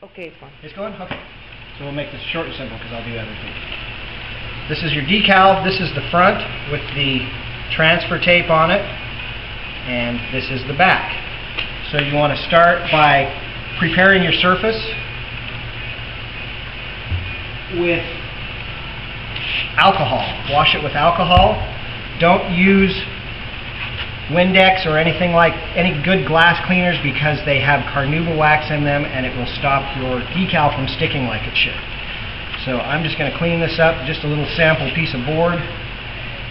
Okay, fine. It's going? Okay. So we'll make this short and simple because I'll do everything. This is your decal. This is the front with the transfer tape on it. And this is the back. So you want to start by preparing your surface with alcohol. Wash it with alcohol. Don't use Windex or anything like any good glass cleaners because they have carnauba wax in them and it will stop your decal from sticking like it should. So I'm just going to clean this up, just a little sample piece of board,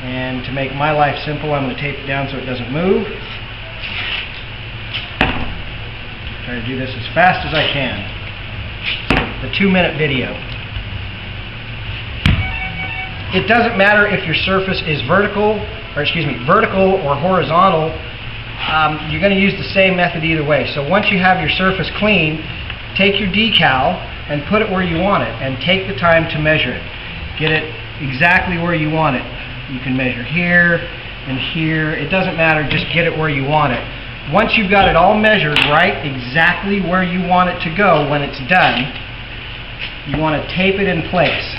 and to make my life simple I'm going to tape it down so it doesn't move. Try to do this as fast as I can. The 2-minute video. It doesn't matter if your surface is vertical or horizontal. You're going to use the same method either way. So once you have your surface clean, take your decal and put it where you want it, and take the time to measure it. Get it exactly where you want it. You can measure here and here. It doesn't matter. Just get it where you want it. Once you've got it all measured right exactly where you want it to go when it's done, you want to tape it in place.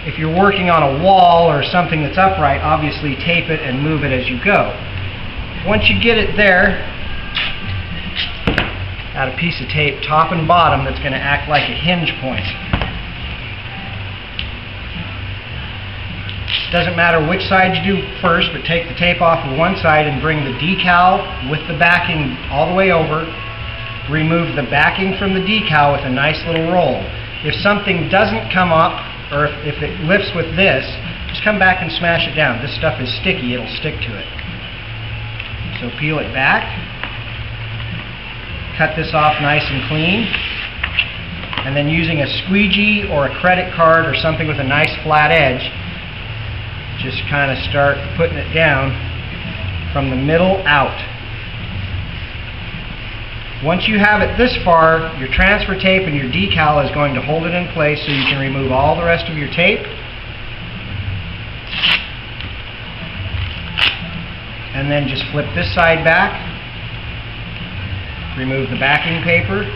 If you're working on a wall or something that's upright, obviously tape it and move it as you go. Once you get it there, add a piece of tape top and bottom that's going to act like a hinge point. Doesn't matter which side you do first, but take the tape off of one side and bring the decal with the backing all the way over. Remove the backing from the decal with a nice little roll. If something doesn't come up, or if it lifts with this, just come back and smash it down. This stuff is sticky, it'll stick to it. So peel it back, cut this off nice and clean, and then using a squeegee or a credit card or something with a nice flat edge, just kind of start putting it down from the middle out. Once you have it this far, your transfer tape and your decal is going to hold it in place so you can remove all the rest of your tape. And then just flip this side back, remove the backing paper,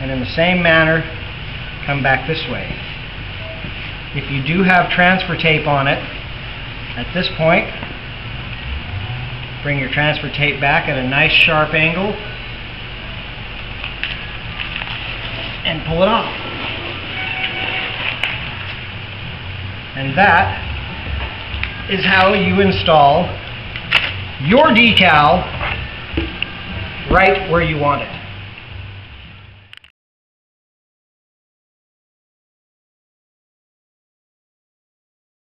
and in the same manner, come back this way. If you do have transfer tape on it, at this point, bring your transfer tape back at a nice sharp angle, and pull it off. And that is how you install your decal right where you want it.